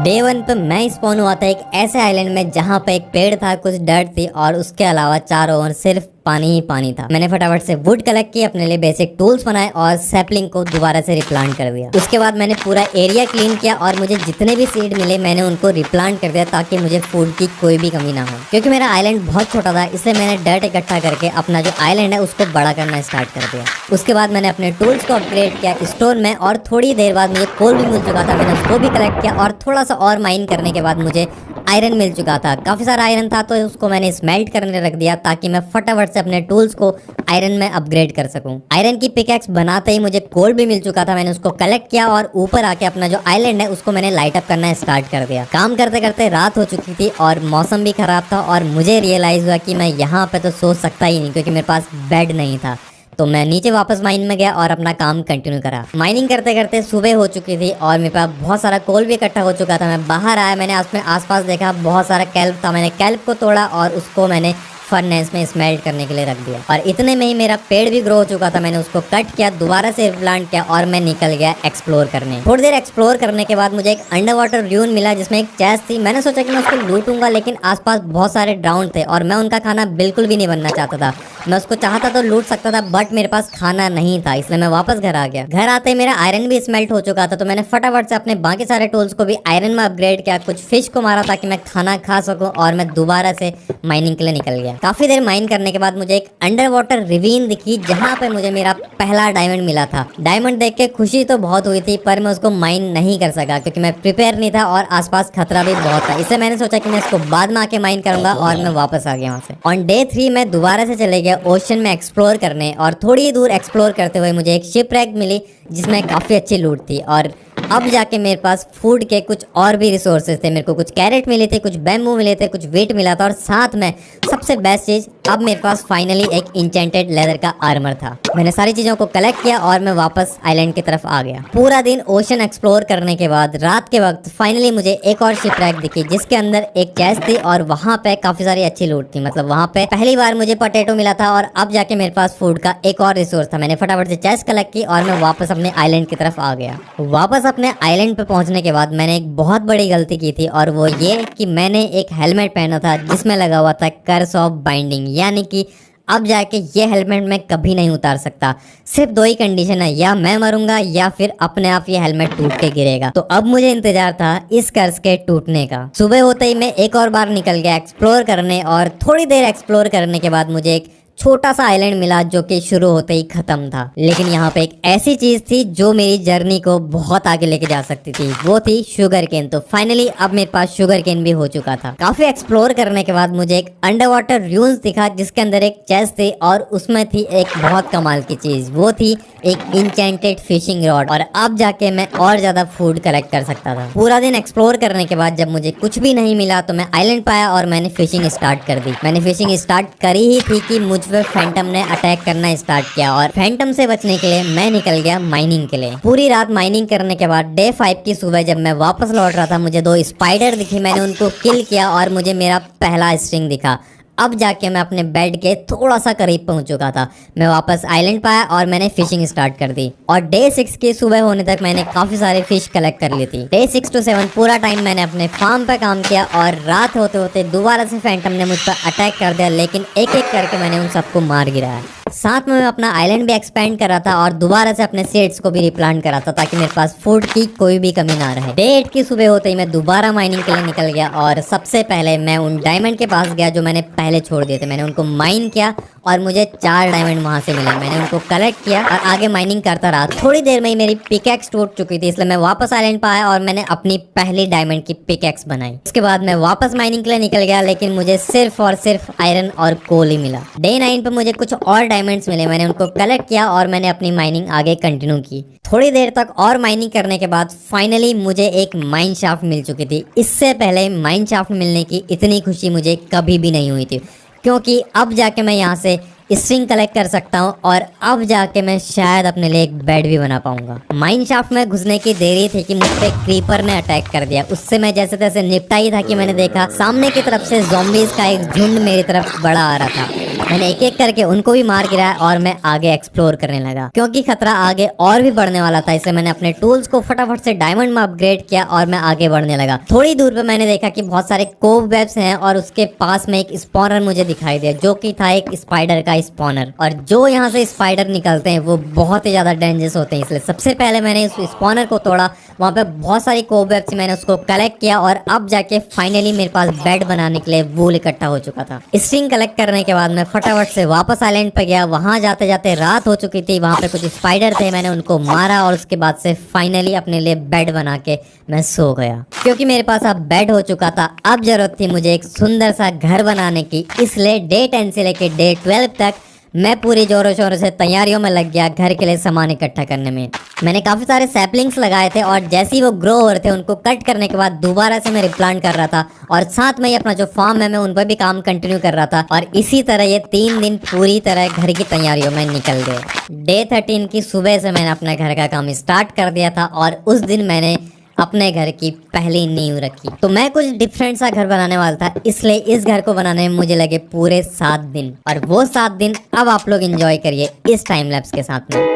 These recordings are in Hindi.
डे 1 पे मैं स्पॉन हुआ था एक ऐसे आइलैंड में जहाँ पे एक पेड़ था, कुछ डर्ट थी और उसके अलावा चारों ओर सिर्फ पानी ही पानी था। मैंने फटाफट से वुड कलेक्ट की, अपने लिए बेसिक टूल्स बनाए और सैपलिंग को दोबारा से रिप्लांट कर दिया। उसके बाद मैंने पूरा एरिया क्लीन किया और मुझे जितने भी सीड मिले मैंने उनको रिप्लांट कर दिया ताकि मुझे फूड की कोई भी कमी ना हो। क्योंकि मेरा आइलैंड बहुत छोटा था इसलिए मैंने डर्ट इकट्ठा करके अपना जो आइलैंड है उसको बड़ा करना स्टार्ट कर दिया। उसके बाद मैंने अपने टूल्स को अपग्रेड किया स्टोर में और थोड़ी देर बाद मुझे कोल भी मिल चुका था। मैंने उसको भी कलेक्ट किया और थोड़ा सा और माइन करने के बाद मुझे आयरन मिल चुका था। काफी सारा आयरन था तो उसको मैंने स्मेल्ट करने रख दिया ताकि मैं फटाफट से अपने टूल्स को आयरन में अपग्रेड कर सकूं। आयरन की पिकैक्स बनाते ही मुझे कोल भी मिल चुका था। मैंने उसको कलेक्ट किया और ऊपर आके अपना जो आइलैंड है उसको मैंने लाइट अप करना स्टार्ट कर दिया। काम करते करते रात हो चुकी थी और मौसम भी खराब था और मुझे रियलाइज हुआ कि मैं यहाँ पे तो सो सकता ही नहीं क्योंकि मेरे पास बेड नहीं था। तो मैं नीचे वापस माइन में गया और अपना काम कंटिन्यू करा। माइनिंग करते करते सुबह हो चुकी थी और मेरे पास बहुत सारा कोल भी इकट्ठा हो चुका था। मैं बाहर आया, मैंने आसपास देखा बहुत सारा कैल्प था। मैंने कैल्प को तोड़ा और उसको मैंने फर्नेस में स्मेल्ट करने के लिए रख दिया और इतने में ही मेरा पेड़ भी ग्रो हो चुका था। मैंने उसको कट किया, दोबारा से रिप्लांट किया और मैं निकल गया एक्सप्लोर करने। थोड़ी देर एक्सप्लोर करने के बाद मुझे एक अंडर वाटर र्यून मिला जिसमें एक चेस्ट थी। मैंने सोचा कि मैं उसको लूटूंगा लेकिन आसपास बहुत सारे ड्राउन थे और मैं उनका खाना बिल्कुल भी नहीं बनना चाहता था। मैं उसको चाहता तो लूट सकता था बट मेरे पास खाना नहीं था, इसलिए मैं वापस घर आ गया। घर आते ही मेरा आयरन भी स्मेल्ट हो चुका था तो मैंने फटाफट से अपने बाकी सारे टूल्स को भी आयरन में अपग्रेड किया। कुछ फिश को मारा ताकि मैं खाना खा सकूं और मैं दोबारा से माइनिंग के लिए निकल गया। काफी देर माइन करने के बाद मुझे एक अंडर वाटर रिवीन दिखी जहाँ पे मुझे मेरा पहला डायमंड मिला था। डायमंड देख के खुशी तो बहुत हुई थी पर मैं उसको माइन नहीं कर सका क्योंकि मैं प्रिपेयर नहीं था और आसपास खतरा भी बहुत था। इसलिए मैंने सोचा कि मैं इसको बाद में आके माइन करूंगा और मैं वापस आ गया वहाँ से। ऑन डे 3 मैं दोबारा से चले गया ओशन में एक्सप्लोर करने और थोड़ी दूर एक्सप्लोर करते हुए मुझे एक शिपरैक मिली जिसमें काफ़ी अच्छी लूट थी और अब जाके मेरे पास फूड के कुछ और भी रिसोर्सेज थे। मेरे को कुछ कैरेट मिले थे, कुछ बैम्बू मिले थे, कुछ वेट मिला था और साथ में सबसे बेस्ट चीज अब मेरे पास फाइनली एक इंचेंटेड लेदर का आर्मर था। मैंने सारी चीजों को कलेक्ट किया और मैं वापस आइलैंड की तरफ आ गया। पूरा दिन ओशन एक्सप्लोर करने के बाद रात के वक्त फाइनली मुझे एक और शिपरैक दिखी जिसके अंदर एक चेस्ट थी और वहाँ पे काफी सारी अच्छी लूट थी। मतलब वहाँ पे पहली बार मुझे पोटैटो मिला था और अब जाके मेरे पास फूड का एक और रिसोर्स था। मैंने फटाफट से चेस्ट कलेक्ट की और मैं वापस अपने आइलैंड की तरफ आ गया। वापस अपने आइलैंड पे पहुंचने के बाद मैंने एक बहुत बड़ी गलती की थी और वो ये कि मैंने एक हेलमेट पहना था जिसमें लगा हुआ था कर्स ऑफ बाइंडिंग, यानी कि अब जाके ये हेलमेट मैं कभी नहीं उतार सकता। सिर्फ दो ही कंडीशन है, या मैं मरूंगा या फिर अपने आप ये हेलमेट टूट के गिरेगा। तो अब मुझे इंतजार था इस कर्स के टूटने का। सुबह होते ही मैं एक और बार निकल गया एक्सप्लोर करने और थोड़ी देर एक्सप्लोर करने के बाद मुझे एक छोटा सा आइलैंड मिला जो कि शुरू होते ही खत्म था। लेकिन यहाँ पे एक ऐसी चीज थी जो मेरी जर्नी को बहुत आगे लेके जा सकती थी, वो थी शुगर केन। तो फाइनली अब मेरे पास शुगर केन भी हो चुका था। काफी एक्सप्लोर करने के बाद मुझे एक अंडर वाटर र्यून्स दिखा जिसके अंदर एक चेस्ट थी और उसमें थी एक बहुत कमाल की चीज, वो थी एक इंचेंटेड फिशिंग रॉड और अब जाके मैं और ज्यादा फूड कलेक्ट कर सकता था। पूरा दिन एक्सप्लोर करने के बाद जब मुझे कुछ भी नहीं मिला तो मैं आइलैंड पाया और मैंने फिशिंग स्टार्ट कर दी। मैंने फिशिंग स्टार्ट करी ही थी कि मुझ पे फैंटम ने अटैक करना स्टार्ट किया और फैंटम से बचने के लिए मैं निकल गया माइनिंग के लिए। पूरी रात माइनिंग करने के बाद डे 5 की सुबह जब मैं वापस लौट रहा था मुझे 2 स्पाइडर दिखी। मैंने उनको किल किया और मुझे मेरा पहला स्ट्रिंग दिखा। अब जाके मैं अपने बेड के थोड़ा सा करीब पहुंच चुका था। मैं वापस आइलैंड पाया और मैंने फिशिंग स्टार्ट कर दी और डे 6 की सुबह होने तक मैंने काफी सारे फिश कलेक्ट कर ली थी। डे 6 to 7 पूरा टाइम मैंने अपने फार्म पे काम किया और रात होते होते दोबारा से फैंटम ने मुझ पर अटैक कर दिया, लेकिन एक एक करके मैंने उन सबको मार गिराया। साथ में मैं अपना आइलैंड भी एक्सपेंड कर रहा था और दोबारा से अपने सीड्स को भी रिप्लांट करा था ताकि मेरे पास फूड की कोई भी कमी ना रहे। डे 8 की सुबह होते ही मैं दोबारा माइनिंग के लिए निकल गया और सबसे पहले मैं उन डायमंड के पास गया जो मैंने पहले छोड़ दिए थे। मैंने उनको माइन किया और मुझे 4 डायमंड वहां से मिले। मैंने उनको कलेक्ट किया और आगे माइनिंग करता रहा। थोड़ी देर में ही मेरी पिकैक्स टूट चुकी थी इसलिए मैं वापस आइलैंड पर आया और मैंने अपनी पहली डायमंड की पिकैक्स बनाई। उसके बाद मैं वापस माइनिंग के लिए निकल गया लेकिन मुझे सिर्फ और सिर्फ आयरन और कोल ही मिला। डे 9 पे मुझे कुछ और डायमंड्स मिले। मैंने उनको कलेक्ट किया और मैंने अपनी माइनिंग आगे कंटिन्यू की। थोड़ी देर तक और माइनिंग करने के बाद फाइनली मुझे एक माइन शाफ्ट मिल चुकी थी। इससे पहले माइन शाफ्ट मिलने की इतनी खुशी मुझे कभी भी नहीं हुई थी क्योंकि अब जाके मैं यहाँ से स्ट्रिंग कलेक्ट कर सकता हूँ और अब जाके मैं शायद अपने लिए एक बेड भी बना पाऊंगा। माइन शाफ्ट में घुसने की देरी थी कि मुझ पे क्रीपर ने अटैक कर दिया। उससे मैं जैसे तैसे निपटा ही था कि मैंने देखा सामने की तरफ से ज़ॉम्बीज़ का एक झुंड मेरी तरफ बड़ा आ रहा था। मैंने एक एक करके उनको भी मार गिराया और मैं आगे एक्सप्लोर करने लगा। क्योंकि खतरा आगे और भी बढ़ने वाला था, इसलिए मैंने अपने टूल्स को फटाफट से डायमंड में अपग्रेड किया और मैं आगे बढ़ने लगा। थोड़ी दूर पे मैंने देखा कि बहुत सारे कोब वेब्स हैं और उसके पास में एक स्पॉनर मुझे दिखाई दिया, जो कि था एक स्पाइडर का स्पॉनर। और जो यहाँ से स्पाइडर निकलते हैं वो बहुत ही ज्यादा डेंजरस होते हैं, इसलिए सबसे पहले मैंने उस स्पॉनर को तोड़ा। वहाँ पे बहुत सारी कोब वेब्स, मैंने उसको कलेक्ट किया और अब जाके फाइनली मेरे पास बेड बनाने के लिए वूल इकट्ठा हो चुका था। स्ट्रिंग कलेक्ट करने के बाद मैं फटाफट से वापस आइलैंड पे गया। वहां जाते जाते रात हो चुकी थी। वहां पे कुछ स्पाइडर थे, मैंने उनको मारा और उसके बाद से फाइनली अपने लिए बेड बना के मैं सो गया। क्योंकि मेरे पास अब बेड हो चुका था, अब जरूरत थी मुझे एक सुंदर सा घर बनाने की। इसलिए डे 10 से लेके डे 12 तक मैं पूरी जोरों शोरों से तैयारियों में लग गया घर के लिए सामान इकट्ठा करने में। मैंने काफी सारे सैपलिंग्स लगाए थे और जैसे ही वो ग्रो हो रहे थे उनको कट करने के बाद दोबारा से मैं रिप्लांट कर रहा था और साथ में ही अपना जो फार्म है मैं उन पर भी काम कंटिन्यू कर रहा था। और इसी तरह ये 3 दिन पूरी तरह घर की तैयारियों में निकल गए। डे 13 की सुबह से मैंने अपने घर का काम स्टार्ट कर दिया था और उस दिन मैंने अपने घर की पहली नींव रखी। तो मैं कुछ डिफरेंट सा घर बनाने वाला था, इसलिए इस घर को बनाने में मुझे लगे पूरे 7 दिन। और वो 7 दिन अब आप लोग एंजॉय करिए इस टाइम लैप्स के साथ में।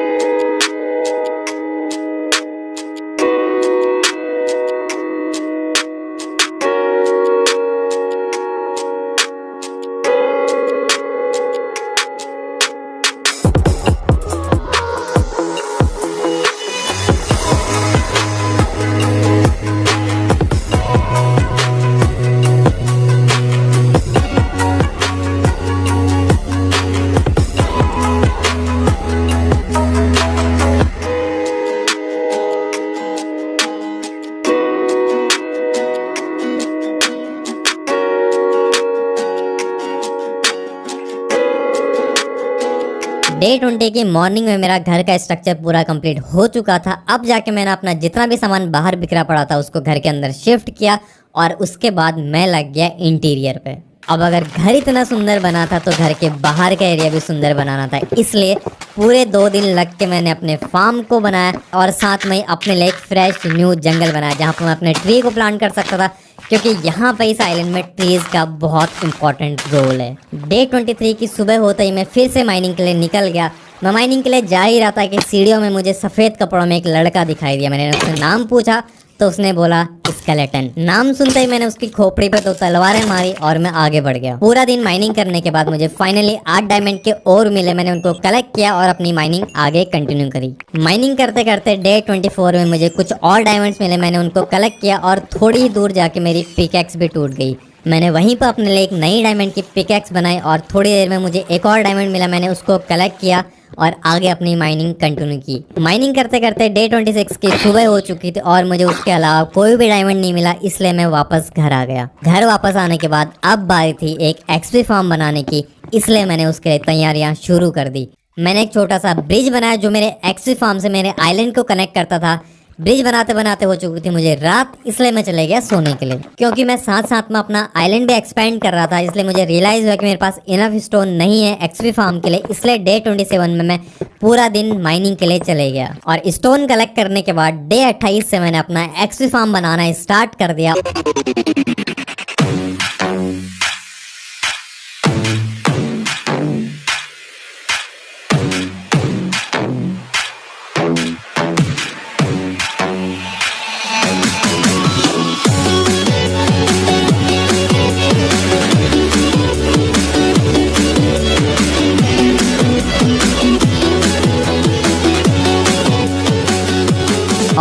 डे 20 की मॉर्निंग में मेरा घर का स्ट्रक्चर पूरा कंप्लीट हो चुका था। अब जाके मैंने अपना जितना भी सामान बाहर बिखरा पड़ा था उसको घर के अंदर शिफ्ट किया और उसके बाद मैं लग गया इंटीरियर पे। अब अगर घर इतना सुंदर बना था तो घर के बाहर का एरिया भी सुंदर बनाना था, इसलिए पूरे 2 दिन लग के मैंने अपने फार्म को बनाया और साथ में अपने लिए एक फ्रेश न्यू जंगल बनाया जहाँ पर मैं अपने ट्री को प्लांट कर सकता था, क्योंकि यहाँ पे इस आइलैंड में ट्रीज का बहुत इंपॉर्टेंट रोल है। डे 23 की सुबह होते ही मैं फिर से माइनिंग के लिए निकल गया। मैं माइनिंग के लिए जा ही रहा था कि सीढ़ियों में मुझे सफ़ेद कपड़ों में एक लड़का दिखाई दिया। मैंने उससे नाम पूछा तो उसने बोला स्केलेटन। नाम सुनते ही मैंने उसकी खोपड़ी पे तो तलवारें मारी और मैं आगे बढ़ गया। पूरा दिन माइनिंग करने के बाद मुझे फाइनली 8 डायमंड के और मिले। मैंने उनको कलेक्ट किया और अपनी माइनिंग आगे कंटिन्यू करी। माइनिंग करते करते डे 24 में मुझे कुछ और डायमंड्स मिले। मैंने उनको कलेक्ट किया और थोड़ी ही दूर जाके मेरी पिकैक्स भी टूट गई। मैंने वहीं पर अपने लिए एक नई डायमंड की पिकैक्स बनाई और थोड़ी देर में मुझे एक और डायमंड मिला। मैंने उसको कलेक्ट किया और आगे अपनी माइनिंग कंटिन्यू की। माइनिंग करते करते डे 26 की सुबह हो चुकी थी और मुझे उसके अलावा कोई भी डायमंड नहीं मिला, इसलिए मैं वापस घर आ गया। घर वापस आने के बाद अब बारी थी एक एक्सपी फार्म बनाने की, इसलिए मैंने उसके लिए तैयारियां शुरू कर दी। मैंने एक छोटा सा ब्रिज बनाया जो मेरे एक्सपी फार्म से मेरे आइलैंड को कनेक्ट करता था। ब्रिज बनाते बनाते हो चुकी थी मुझे रात, इसलिए मैं चले गया सोने के लिए। क्योंकि मैं साथ साथ में अपना आइलैंड भी एक्सपेंड कर रहा था, इसलिए मुझे रियलाइज हुआ कि मेरे पास इनफ स्टोन नहीं है एक्सपी फार्म के लिए। इसलिए डे 27 में मैं पूरा दिन माइनिंग के लिए चले गया और स्टोन कलेक्ट करने के बाद डे 28 से मैंने अपना एक्सपी फार्म बनाना स्टार्ट कर दिया।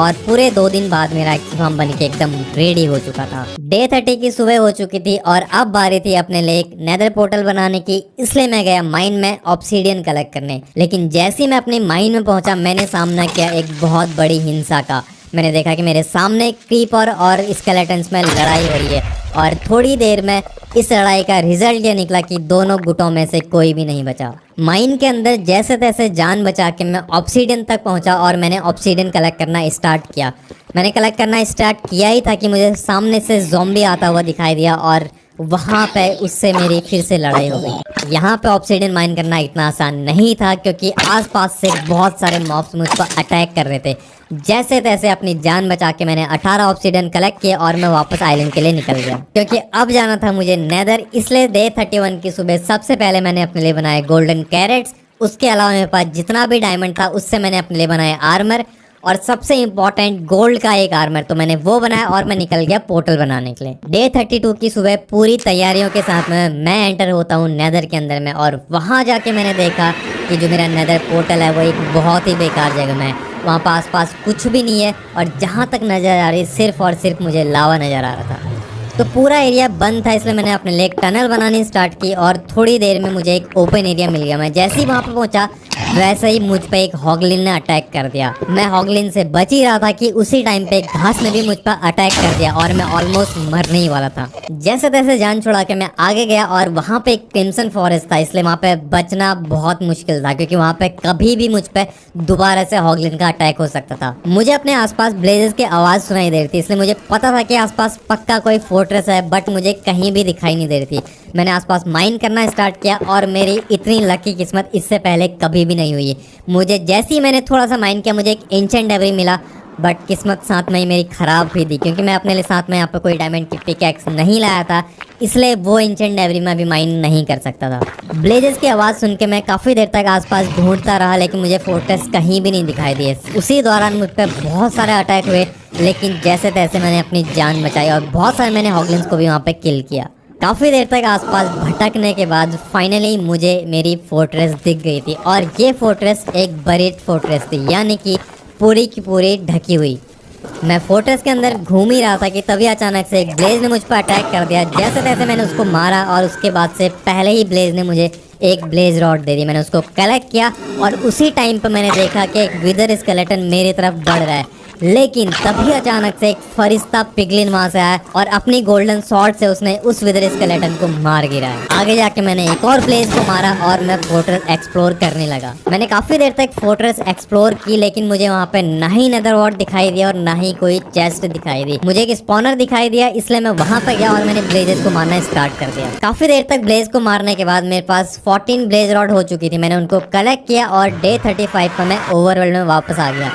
और पूरे 2 दिन बाद मेरा एक्सपी फार्म बन के एकदम रेडी हो चुका था। डे 30 की सुबह हो चुकी थी और अब बारी थी अपने लिए एक नेदर पोर्टल बनाने की, इसलिए मैं गया माइन में ऑब्सीडियन कलेक्ट करने। लेकिन जैसे ही मैं अपनी माइन में पहुंचा मैंने सामना किया एक बहुत बड़ी हिंसा का। मैंने देखा कि मेरे सामने क्रीपर और स्केलेटन्स में लड़ाई हो रही है और थोड़ी देर में इस लड़ाई का रिजल्ट ये निकला कि दोनों गुटों में से कोई भी नहीं बचा। माइन के अंदर जैसे तैसे जान बचा के मैं ऑब्सीडियन तक पहुंचा और मैंने ऑब्सीडियन कलेक्ट करना स्टार्ट किया। मैंने कलेक्ट करना स्टार्ट किया ही था कि मुझे सामने से ज़ॉम्बी आता हुआ दिखाई दिया और वहां पे उससे मेरी फिर से लड़ाई हो गई। यहाँ पे ऑब्सीडियन माइन करना इतना आसान नहीं था क्योंकि आसपास से बहुत सारे मॉब्स मुझ पर अटैक कर रहे थे। जैसे तैसे अपनी जान बचा के मैंने 18 ऑब्सीडियन कलेक्ट किए और मैं वापस आइलैंड के लिए निकल गया क्योंकि अब जाना था मुझे नेदर। इसलिए डे 31 की सुबह सबसे पहले मैंने अपने लिए बनाए गोल्डन कैरेट्स। उसके अलावा मेरे पास जितना भी डायमंड था उससे मैंने अपने लिए बनाए आर्मर और सबसे इम्पोर्टेंट गोल्ड का एक आर्मर, तो मैंने वो बनाया और मैं निकल गया पोर्टल बनाने के लिए। डे 32 की सुबह पूरी तैयारियों के साथ में मैं एंटर होता हूँ नेदर के अंदर में और वहाँ जाके मैंने देखा कि जो मेरा नेदर पोर्टल है वो एक बहुत ही बेकार जगह में है। वहाँ पर आसपास कुछ भी नहीं है और जहाँ तक नज़र आ रही सिर्फ और सिर्फ मुझे लावा नज़र आ रहा था। तो पूरा एरिया बंद था, इसलिए मैंने अपने लिए एक टनल बनानी स्टार्ट की और थोड़ी देर में मुझे एक ओपन एरिया मिल गया। मैं जैसे ही वहाँ पर पहुँचा वैसे ही मुझ पे एक हॉगलिन ने अटैक कर दिया। मैं हॉगलिन से बच ही रहा था कि उसी टाइम पे एक घास ने भी मुझ पर अटैक कर दिया और मैं ऑलमोस्ट मरने ही वाला था। जैसे तैसे जान छुड़ा के मैं आगे गया और वहाँ पे एक क्रिम्सन फॉरेस्ट था, इसलिए वहाँ पे बचना बहुत मुश्किल था क्योंकि वहाँ पे कभी भी मुझ पे दोबारा से हॉगलिन का अटैक हो सकता था। मुझे अपने आसपास ब्लेजेस की आवाज़ सुनाई दे रही थी, इसलिए मुझे पता था कि आसपास पक्का कोई फोर्ट्रेस है, बट मुझे कहीं भी दिखाई नहीं दे रही थी। मैंने आसपास माइन करना स्टार्ट किया और मेरी इतनी लकी किस्मत इससे पहले कभी भी नहीं हुई। मुझे जैसे ही मैंने थोड़ा सा माइन किया मुझे एक एंशिएंट डेब्री मिला, बट किस्मत साथ में ही मेरी ख़राब भी थी क्योंकि मैं अपने लिए साथ में यहाँ पर कोई डायमंड की पिकैक्स नहीं लाया था, इसलिए वो एंशिएंट डेब्री में भी माइन नहीं कर सकता था। ब्लेजेस की आवाज़ सुन के मैं काफ़ी देर तक आसपास ढूंढता रहा लेकिन मुझे फोर्ट्रेस कहीं भी नहीं दिखाई दिए। उसी दौरान मुझ पर बहुत सारे अटैक हुए लेकिन जैसे तैसे मैंने अपनी जान बचाई और बहुत सारे मैंने हॉगलिन्स को भी वहाँ पर किल किया। काफ़ी देर तक आसपास भटकने के बाद फाइनली मुझे मेरी फोर्ट्रेस दिख गई थी और ये फोर्ट्रेस एक बरीड फोर्ट्रेस थी, यानी कि पूरी की पूरी ढकी हुई। मैं फोर्ट्रेस के अंदर घूम ही रहा था कि तभी अचानक से एक ब्लेज ने मुझ पर अटैक कर दिया। जैसे तैसे मैंने उसको मारा और उसके बाद से पहले ही ब्लेज ने मुझे एक ब्लेज रॉड दे दी। मैंने उसको कलेक्ट किया और उसी टाइम पर मैंने देखा कि एक विदर स्केलेटन मेरी तरफ बढ़ रहा है, लेकिन तभी अचानक से एक फरिश्ता पिगलिन वहां से आया और अपनी गोल्डन स्वॉर्ड से उसने उस विदर स्केलेटन को मार गिराया। आगे जाके मैंने एक और प्लेस को मारा और मैं फोर्ट्रेस एक्सप्लोर करने लगा। मैंने काफी देर तक फोर्ट्रेस एक्सप्लोर की लेकिन मुझे वहां पे ना ही नेदर वॉर्ड दिखाई दिया और ना ही कोई चेस्ट दिखाई दी। मुझे एक स्पॉनर दिखाई दिया, इसलिए मैं वहां पे गया और मैंने ब्लेजेस को मारना स्टार्ट कर दिया। काफी देर तक ब्लेज को मारने के बाद मेरे पास 14 ब्लेज रॉड हो चुकी थी। मैंने उनको कलेक्ट किया और डे 35 पर मैं ओवरवर्ल्ड में वापस आ गया।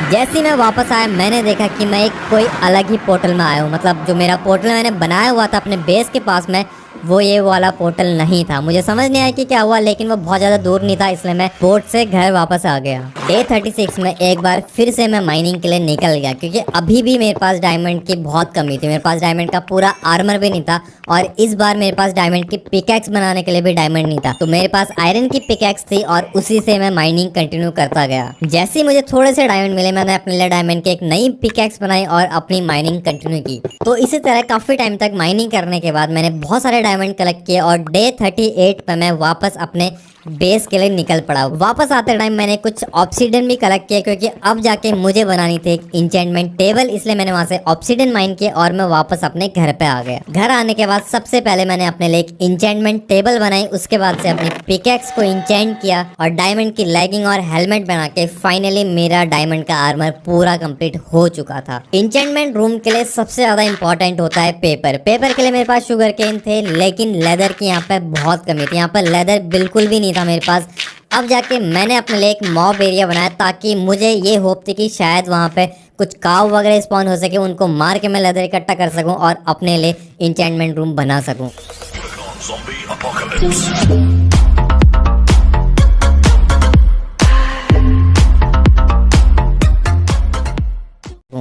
जैसे ही मैं वापस आया मैंने देखा कि मैं एक कोई अलग ही पोर्टल में आया हूँ। मतलब जो मेरा पोर्टल मैंने बनाया हुआ था अपने बेस के पास में, वो ये वाला पोर्टल नहीं था। मुझे समझ नहीं आया कि क्या हुआ, लेकिन वो बहुत ज़्यादा दूर नहीं था, इसलिए मैं बोट से घर वापस आ गया। डे 36 में एक बार फिर से मैं माइनिंग के लिए निकल गया क्योंकि अभी भी मेरे पास डायमंड की बहुत कमी थी। मेरे पास डायमंड का पूरा आर्मर भी नहीं था और इस बार मेरे पास डायमंड की पिकैक्स बनाने के लिए भी डायमंड नहीं था। तो मेरे पास आयरन की पिकैक्स थी और उसी से मैं माइनिंग कंटिन्यू करता गया। जैसे ही मुझे थोड़े से डायमंड मिले मैंने अपने लिए डायमंड की एक नई पिकैक्स बनाई और अपनी माइनिंग कंटिन्यू की। तो इसी तरह काफ़ी टाइम तक माइनिंग करने के बाद मैंने बहुत सारे डायमंड कलेक्ट किए और डे 38 पर मैं वापस अपने बेस के लिए निकल पड़ा। वापस आते टाइम मैंने कुछ ऑब्सीडियन भी कलेक्ट किया क्योंकि अब जाके मुझे बनानी थी एक इंचेंटमेंट टेबल, इसलिए मैंने वहां से ऑब्सीडियन माइन किया और मैं वापस अपने घर पे आ गया। घर आने के बाद सबसे पहले मैंने अपने लिए एक इंचेंटमेंट टेबल बनाई, उसके बाद से अपनी पिकैक्स को इंचेंट किया और डायमंड की लेगिंग और हेलमेट बना के फाइनली मेरा डायमंड का आर्मर पूरा कंप्लीट हो चुका था। इंचेंटमेंट रूम के लिए सबसे ज्यादा इंपॉर्टेंट होता है पेपर। पेपर के लिए मेरे पास शुगर केन थे लेकिन लेदर की यहाँ पे बहुत कमी थी। यहाँ पर लेदर बिल्कुल भी नहीं था मेरे पास। अब जाके मैंने अपने लिए एक मॉब एरिया बनाया ताकि मुझे ये होप थी कि शायद वहाँ पे कुछ काव वगैरह स्पॉन हो सके, उनको मार के मैं लेदर इकट्ठा कर सकूं और अपने लिए इंचेंटमेंट रूम बना सकूं।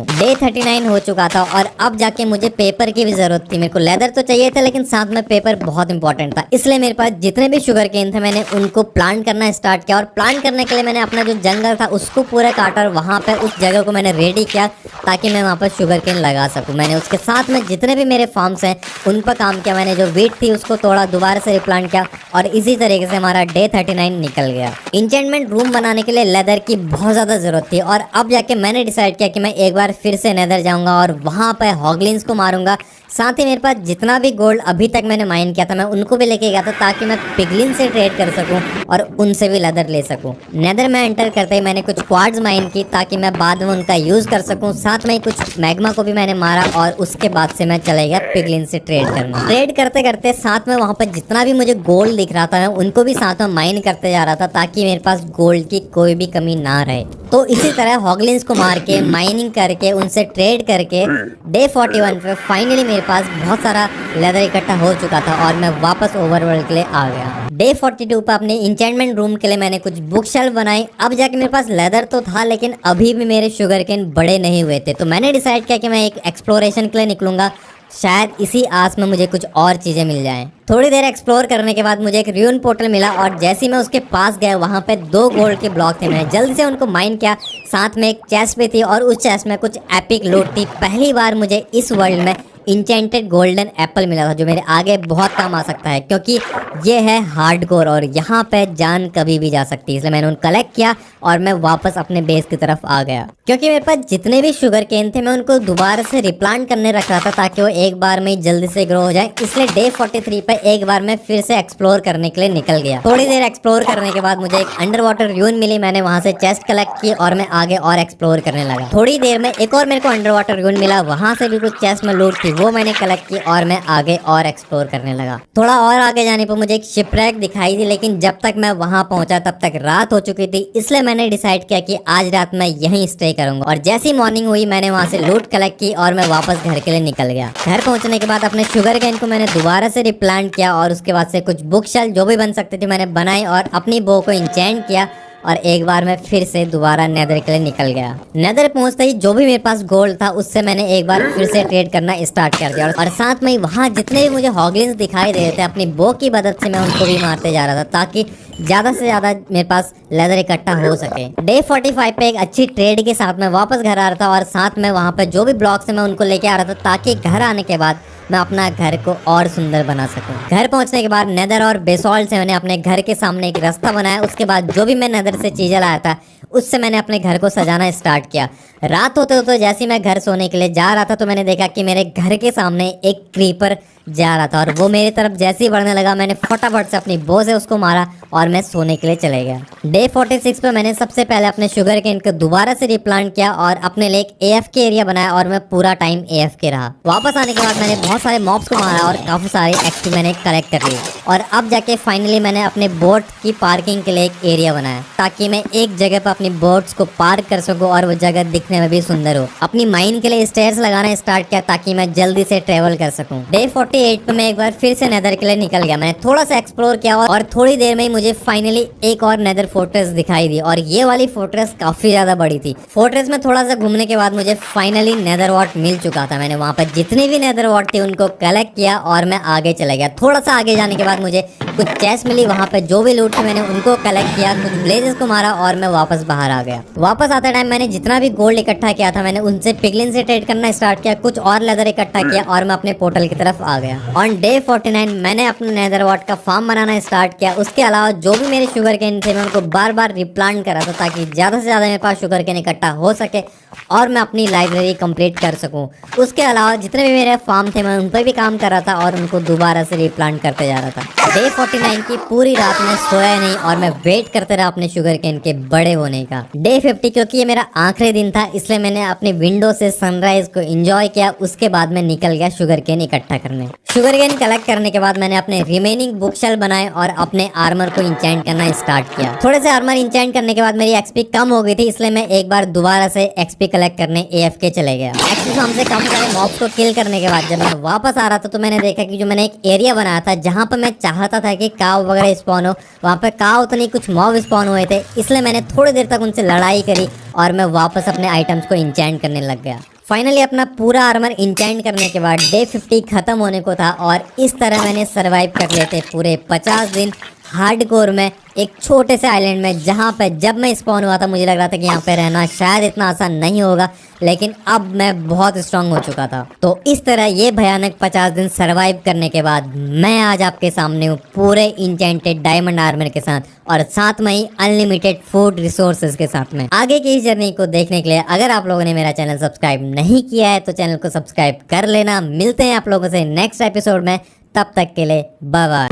डे 39 हो चुका था और अब जाके मुझे पेपर की भी जरूरत थी। मेरे को लेदर तो चाहिए था लेकिन साथ में पेपर बहुत इंपॉर्टेंट था, इसलिए मेरे पास जितने भी शुगर केन थे मैंने उनको प्लांट करना स्टार्ट किया। और प्लांट करने के लिए मैंने अपना जो जंगल था उसको पूरा काटा और वहाँ पे उस जगह को मैंने रेडी किया ताकि मैं वहाँ पर शुगर केन लगा सकूँ। मैंने उसके साथ में जितने भी मेरे फार्म्स हैं उन पर काम किया। मैंने जो वीट थी उसको तोड़ा, दोबारा से रिप्लांट किया और इसी तरीके से हमारा डे 39 निकल गया। इंचेंटमेंट रूम बनाने के लिए लेदर की बहुत ज़्यादा ज़रूरत थी और अब जाके मैंने डिसाइड किया कि मैं एक बार फिर से नेदर जाऊंगा और वहां पर हॉगलिन्स को मारूंगा साथ ही मेरे पास जितना भी गोल्ड अभी तक मैंने माइन किया था मैं उनको भी लेके गया था ताकि मैं पिगलिन से ट्रेड कर सकूं और उनसे भी लेदर ले सकूं। नेदर में एंटर करते ही मैंने कुछ क्वार्ट्ज माइन की ताकि मैं बाद में उनका यूज कर सकूं। साथ में कुछ मैग्मा को भी मैंने मारा और उसके बाद से मैं चला गया पिगलिन से ट्रेड करना। ट्रेड करते करते साथ में वहां पर जितना भी मुझे गोल्ड दिख रहा था मैं उनको भी साथ में माइन करते जा रहा था ताकि मेरे पास गोल्ड की कोई भी कमी ना रहे। तो इसी तरह हॉगलिन्स को मार के माइनिंग करके उनसे ट्रेड करके डे 41 पे फाइनली मेरे पास बहुत सारा लेदर इकट्ठा हो चुका था और मैं वापस ओवरवर्ल्ड के लिए आ गया। डे 42 पे अपने इंचेंटमेंट रूम के लिए मैंने कुछ बुक शेल्फ बनाई। अब जाके मेरे पास लेदर तो था लेकिन अभी भी मेरे शुगर केन बड़े नहीं हुए थे, तो मैंने डिसाइड किया कि मैं एक एक्सप्लोरेशन के लिए निकलूंगा, शायद इसी आस में मुझे कुछ और चीजें मिल जाएं। थोड़ी देर एक्सप्लोर करने के बाद मुझे एक रियून पोर्टल मिला और जैसे ही मैं उसके पास गया वहां पे 2 गोल्ड के ब्लॉक थे। मैंने जल्दी से उनको माइन किया। साथ में एक चेस्ट भी थी और उस चेस्ट में कुछ एपिक लूट थी। पहली बार मुझे इस वर्ल्ड में इंचेंटेड गोल्डन एप्पल मिला था जो मेरे आगे बहुत काम आ सकता है क्योंकि ये है हार्डकोर और यहाँ पे जान कभी भी जा सकती है। इसलिए मैंने उनको कलेक्ट किया और मैं वापस अपने बेस की तरफ आ गया क्योंकि मेरे पास जितने भी शुगर केन थे मैं उनको दोबारा से रिप्लांट करने रख रहा था ताकि वो एक बार में जल्दी से ग्रो हो जाए। इसलिए डे 43 पे एक बार मैं फिर से एक्सप्लोर करने के लिए निकल गया। थोड़ी देर एक्सप्लोर करने के बाद मुझे एक अंडर वाटर र्यून मिली। मैंने वहां से चेस्ट कलेक्ट की और मैं आगे और एक्सप्लोर करने लगा। थोड़ी देर में एक और मेरे को अंडर वाटर र्यून मिला, वहां से भी कुछ चेस्ट में लूट थी, वो मैंने कलेक्ट की और मैं आगे और एक्सप्लोर करने लगा। थोड़ा और आगे जाने पर मुझे एक शिपरैक दिखाई दी लेकिन जब तक मैं वहां पहुंचा तब तक रात हो चुकी थी। इसलिए मैंने डिसाइड किया कि आज रात मैं यहीं स्टे करूंगा और जैसी मॉर्निंग हुई मैंने वहां से लूट कलेक्ट की और मैं वापस घर के लिए निकल गया। घर पहुंचने के बाद अपने शुगर केन को मैंने दोबारा से रिप्लांट किया और उसके बाद से कुछ बुक शेल्फ जो भी बन सकते थे मैंने बनाई और अपनी बो को इंचेंट किया और एक बार मैं फिर से दोबारा नेदर के लिए निकल गया। नेदर पहुंचते ही जो भी मेरे पास गोल्ड था उससे मैंने एक बार फिर से ट्रेड करना स्टार्ट कर दिया और साथ में वहां जितने भी मुझे हॉगलिन्स दिखाई दे रहे थे अपनी बो की मदद से मैं उनको भी मारते जा रहा था ताकि ज्यादा से ज्यादा मेरे पास लेदर इकट्ठा हो सके। डे 45 पे एक अच्छी ट्रेड के साथ मैं वापस घर आ रहा था और साथ में वहां पे जो भी ब्लॉक्स है मैं उनको लेके आ रहा था ताकि घर आने के बाद मैं अपना घर को और सुंदर बना सकूं। घर पहुंचने के बाद नेदर और बेसॉल्ट से मैंने अपने घर के सामने एक रास्ता बनाया। उसके बाद जो भी मैं नेदर से चीजें लाया था उससे मैंने अपने घर को सजाना स्टार्ट किया। रात होते होते जैसे मैं घर सोने के लिए जा रहा था तो मैंने देखा कि मेरे घर के सामने एक क्रीपर जा रहा था और वो मेरी तरफ जैसे ही बढ़ने लगा मैंने फटाफट से अपनी बो से उसको मारा और मैं सोने के लिए चले गया। डे 46 पे मैंने सबसे पहले अपने शुगर केन को दोबारा से रिप्लांट किया और अपने लिए एक AFK एरिया बनाया और मैं पूरा टाइम AFK रहा। वापस आने के बाद मैंने बहुत सारे मॉब्स को मारा और काफी सारे एक्सपी मैंने कलेक्ट कर लिए और अब जाके फाइनली मैंने अपने बोट की पार्किंग के लिए एक एरिया बनाया ताकि मैं एक जगह पर अपनी बोट्स को पार्क कर सकूं और वो जगह दिखने में भी सुंदर हो। अपनी माइन के लिए स्टेयर्स लगाना स्टार्ट किया ताकि मैं जल्दी से ट्रेवल कर सकूं। डे 48 पे मैं एक बार फिर से नेदर के लिए निकल गया। मैंने थोड़ा सा एक्सप्लोर किया और थोड़ी देर में ही मुझे फाइनली एक और नेदर फोर्ट्रेस दिखाई दी और ये वाली फोर्ट्रेस काफी ज्यादा बड़ी थी। फोर्ट्रेस में थोड़ा सा घूमने के बाद मुझे फाइनली नेदर वॉट मिल चुका था। मैंने वहां पर जितने भी नेदर वॉट थे उनको कलेक्ट किया और मैं आगे चला गया। थोड़ा सा आगे जाने के बाद मुझे कुछ चेस्ट मिली, वहां पे जो भी लूट थे मैंने उनको कलेक्ट किया, कुछ ब्लेजेस को मारा और मैं वापस बाहर आ गया। वापस आते टाइम मैंने जितना भी गोल्ड इकट्ठा किया था मैंने उनसे पिगलिन से ट्रेड करना स्टार्ट किया, कुछ और लेदर इकट्ठा किया और मैं अपने पोर्टल की तरफ आ गया। ऑन डे 49 मैंने अपने नेदर वॉट का फार्म बनाना स्टार्ट किया। उसके अलावा जो भी मेरे शुगर केन थे मैं उनको बार बार रिप्लांट करा था ताकि ज्यादा से ज्यादा मेरे पास शुगर केन इकट्ठा हो सके और मैं अपनी लाइब्रेरी कंप्लीट कर सकूं। उसके अलावा जितने भी मेरे फार्म थे मैं उन पर भी काम कर रहा था और उनको दोबारा से रिप्लांट करते जा रहा था। डे 49 की पूरी रात में सोया नहीं और मैं वेट करते रहा अपने शुगर केन के बड़े होने का। डे 50 क्योंकि ये मेरा आखिरी दिन था इसलिए मैंने अपनी विंडो से सनराइज को एंजॉय किया। उसके बाद मैं निकल गया शुगर केन इकट्ठा करने। शुगर केन कलेक्ट करने के बाद मैंने अपने रिमेनिंग बुक शेल्फ बनाए और अपने आर्मर को इंचेंट करना स्टार्ट किया। थोड़े से आर्मर इंचेंट करने के बाद मेरी एक्सपी कम हो गई थी इसलिए मैं एक बार दोबारा से एक्सपी कलेक्ट करने AFK चले गया। एक्सपी फार्म से काफी सारे मॉब्स को किल करने के बाद जब मैं वापस आ रहा था तो मैंने देखा कि जो मैंने एक एरिया बनाया था जहाँ पर मैं चाहता था कि काव वगैरह स्पॉन हो, वहाँ पे काव तो नहीं कुछ मॉब स्पॉन हुए थे। इसलिए मैंने थोड़ी देर तक उनसे लड़ाई करी और मैं वापस अपने आइटम्स को इंचेंट करने लग गया। फाइनली अपना पूरा आर्मर इंचेंट करने के बाद डे 50 खत्म होने को था और इस तरह मैंने सरवाइव कर लिए थे पूरे 50 दिन हार्डकोर में एक छोटे से आइलैंड में, जहाँ पे जब मैं स्पॉन हुआ था मुझे लग रहा था कि यहाँ पे रहना शायद इतना आसान नहीं होगा, लेकिन अब मैं बहुत स्ट्रांग हो चुका था। तो इस तरह ये भयानक 50 दिन सरवाइव करने के बाद मैं आज आपके सामने हूँ पूरे इंचेंटेड डायमंड आर्मर के साथ, और साथ में ही अनलिमिटेड फूड रिसोर्सेज के साथ में। आगे की इस जर्नी को देखने के लिए अगर आप लोगों ने मेरा चैनल सब्सक्राइब नहीं किया है तो चैनल को सब्सक्राइब कर लेना। मिलते हैं आप लोगों से नेक्स्ट एपिसोड में, तब तक के लिए बाय बाय।